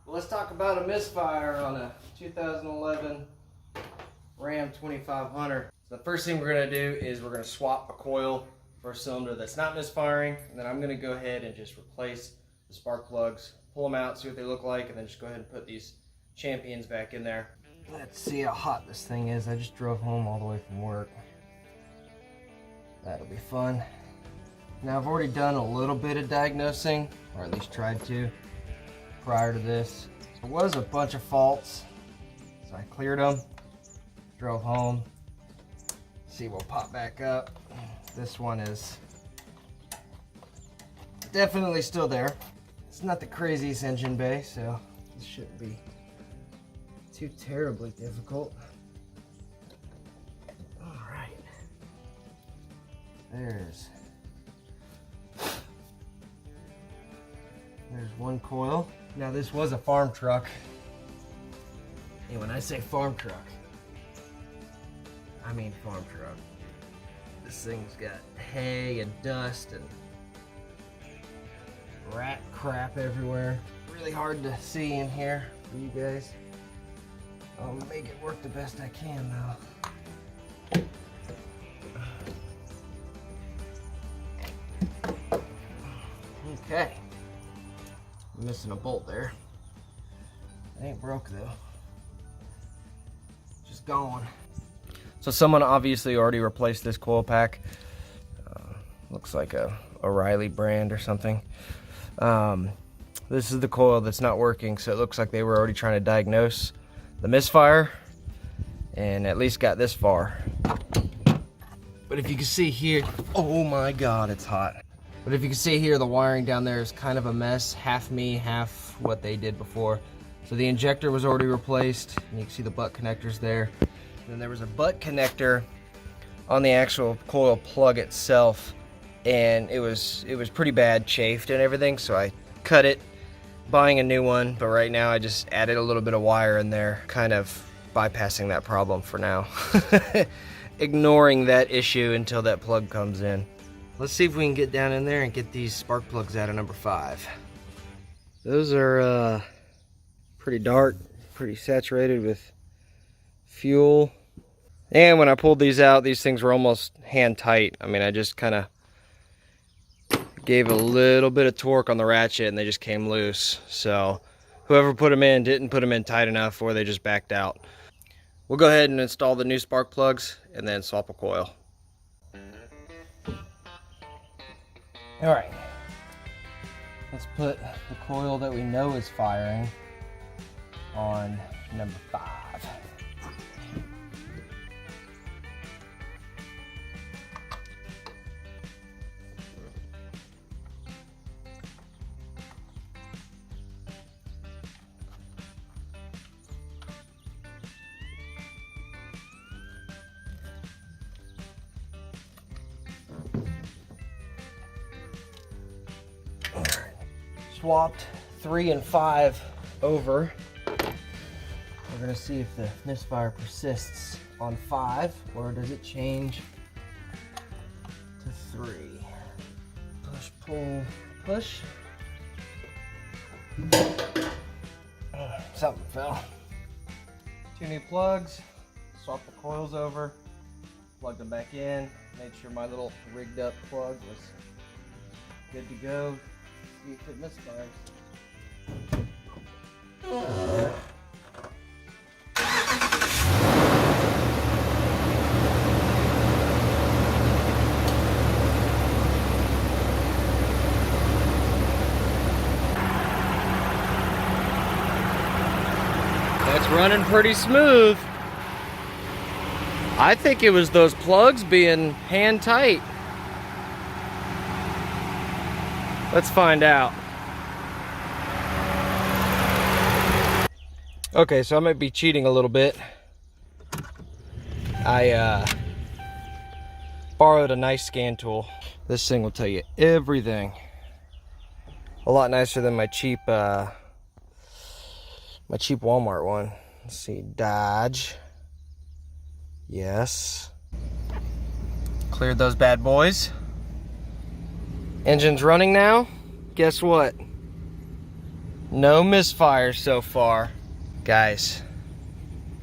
Well, let's talk about a misfire on a 2011 Ram 2500. So the first thing we're going to do is we're going to swap a coil for a cylinder that's not misfiring, and then I'm going to go ahead and just replace the spark plugs, pull them out, see what they look like, and then just go ahead and put these champions back in there. Let's see how hot this thing is. I just drove home all the way from work. That'll be fun. Now I've already done a little bit of diagnosing, or at least tried to, prior to this. There was a bunch of faults, so I cleared them, drove home. See, we'll pop back up. This one is definitely still there. It's not the craziest engine bay, so this shouldn't be too terribly difficult. All right, there's one coil. Now this was a farm truck, and when I say farm truck, I mean farm truck. This thing's got hay and dust and rat crap everywhere. Really hard to see in here for you guys. I'll make it work the best I can though. Okay. I'm missing a bolt there. It ain't broke though. Just gone. So someone obviously already replaced this coil pack. Looks like a O'Reilly brand or something. This is the coil that's not working, so it looks like they were already trying to diagnose the misfire and at least got this far. But if you can see here, oh my God, it's hot. But if you can see here, the wiring down there is kind of a mess. Half me, half what they did before. So the injector was already replaced, and you can see the butt connectors there. And then there was a butt connector on the actual coil plug itself, and it was pretty bad, chafed and everything, so I cut it, buying a new one. But right now I just added a little bit of wire in there, kind of bypassing that problem for now. Ignoring that issue until that plug comes in. Let's see if we can get down in there and get these spark plugs out of number 5. Those are pretty dark, pretty saturated with fuel. And when I pulled these out, these things were almost hand tight. I mean, I just kind of gave a little bit of torque on the ratchet and they just came loose. So whoever put them in didn't put them in tight enough, or they just backed out. We'll go ahead and install the new spark plugs and then swap a coil. All right, let's put the coil that we know is firing on number 5. Swapped 3 and 5 over. We're gonna see if the misfire persists on 5, or does it change to 3. Push, pull, push. Something fell. 2 new plugs. Swap the coils over. Plugged them back in. Made sure my little rigged up plug was good to go. See if it misfires. That's running pretty smooth. I think it was those plugs being hand tight. Let's find out. Okay, so I might be cheating a little bit. I borrowed a nice scan tool. This thing will tell you everything. A lot nicer than my cheap Walmart one. Let's see, Dodge. Yes. Cleared those bad boys. Engine's running now. Guess what? No misfires so far. Guys,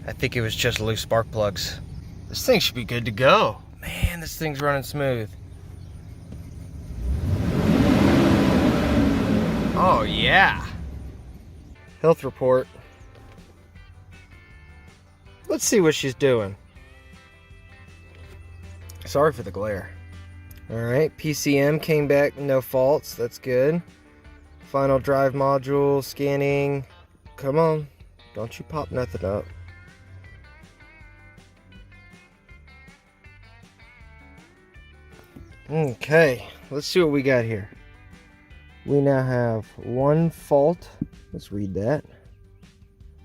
I think it was just loose spark plugs. This thing should be good to go. Man, this thing's running smooth. Oh yeah. Health report. Let's see what she's doing. Sorry for the glare. Alright, PCM came back, no faults, that's good. Final drive module, scanning. Come on, don't you pop nothing up. Okay, let's see what we got here. We now have one fault. Let's read that.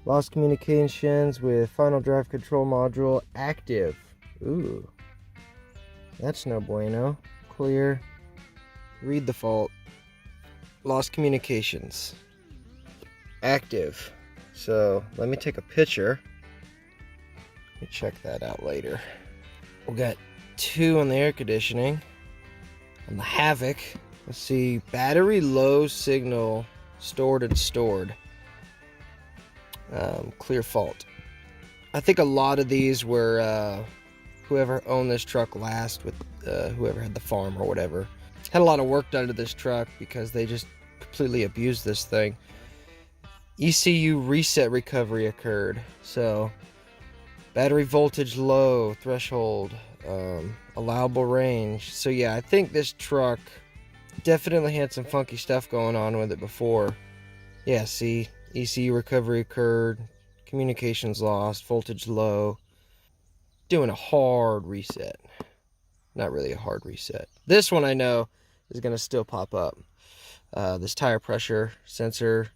Lost communications with final drive control module active. Ooh, that's no bueno. Clear. Read the fault. Lost communications. Active. So let me take a picture. Let me check that out later. We got 2 on the air conditioning. On the Havoc, let's see, battery low signal stored and stored. Clear fault. I think a lot of these were whoever owned this truck last with whoever had the farm or whatever. Had a lot of work done to this truck because they just completely abused this thing. ECU reset recovery occurred. So battery voltage low, threshold, allowable range. So yeah, I think this truck definitely had some funky stuff going on with it before. Yeah, see, ECU recovery occurred, communications lost, voltage low. Doing a hard reset. Not really a hard reset. This one I know is going to still pop up. This tire pressure sensor.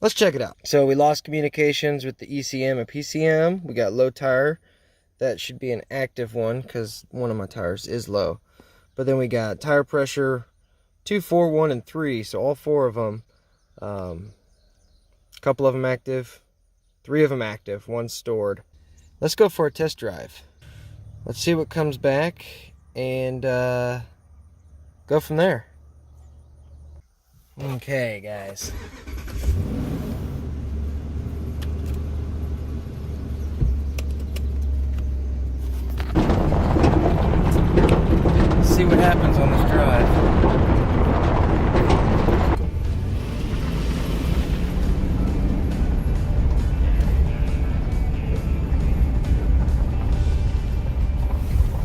Let's check it out. So we lost communications with the ECM and PCM. We got low tire. That should be an active one because one of my tires is low. But then we got tire pressure 2, 4, 1, and 3. So all 4 of them. A couple of them active. 3 of them active. 1 stored. Let's go for a test drive. Let's see what comes back and go from there. Okay, guys. Let's see what happens on this drive.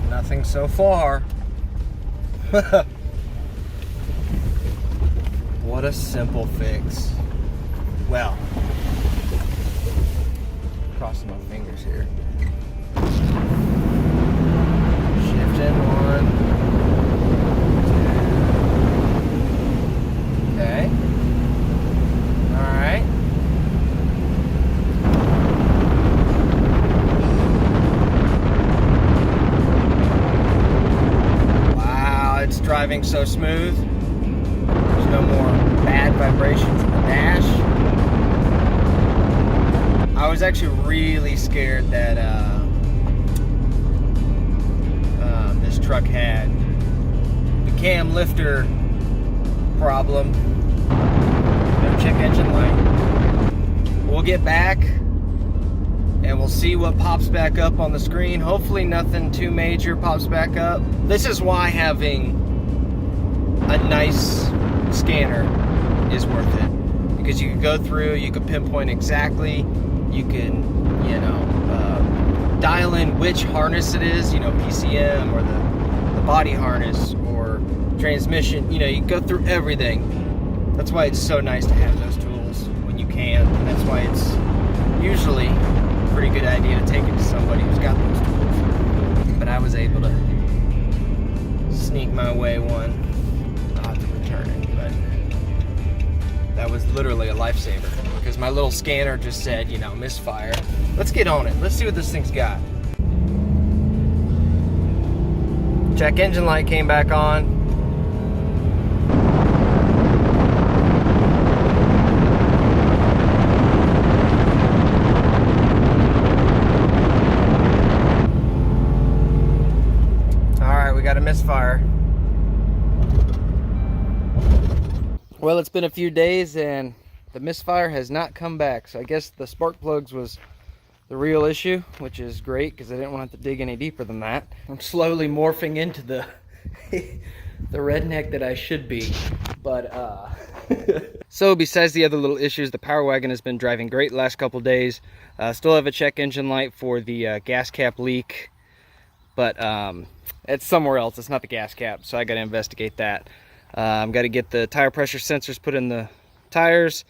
Nothing so far. What a simple fix. Well, crossing my fingers here. Shift in 1, 2. Okay. All right. Driving so smooth. There's no more bad vibrations in the dash. I was actually really scared that this truck had the cam lifter problem. Better check engine light. We'll get back and we'll see what pops back up on the screen. Hopefully nothing too major pops back up. This is why having a nice scanner is worth it, because you can go through, you can pinpoint exactly, you can, you know, dial in which harness it is, you know, PCM or the body harness or transmission, you know, you go through everything. That's why it's so nice to have those tools when you can, and that's why it's usually a pretty good idea to take it to somebody who's got those tools. But I was able to sneak my way one. But that was literally a lifesaver because my little scanner just said, you know, misfire. Let's get on it. Let's see what this thing's got. Check engine light came back on. All right, we got a misfire. Well, it's been a few days and the misfire has not come back. So I guess the spark plugs was the real issue, which is great because I didn't want to have to dig any deeper than that. I'm slowly morphing into the the redneck that I should be. But so besides the other little issues, the Power Wagon has been driving great the last couple days. Still have a check engine light for the gas cap leak, but it's somewhere else. It's not the gas cap, so I got to investigate that. I've got to get the tire pressure sensors put in the tires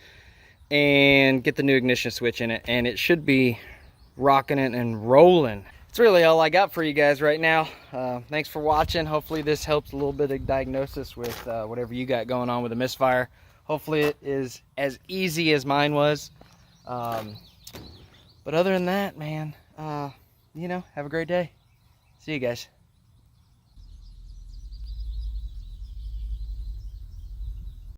and get the new ignition switch in it, and it should be rocking it and rolling. It's really all I got for you guys right now. Thanks for watching. Hopefully this helps a little bit of diagnosis with whatever you got going on with the misfire. Hopefully it is as easy as mine was. But other than that, man, you know, have a great day. See you guys.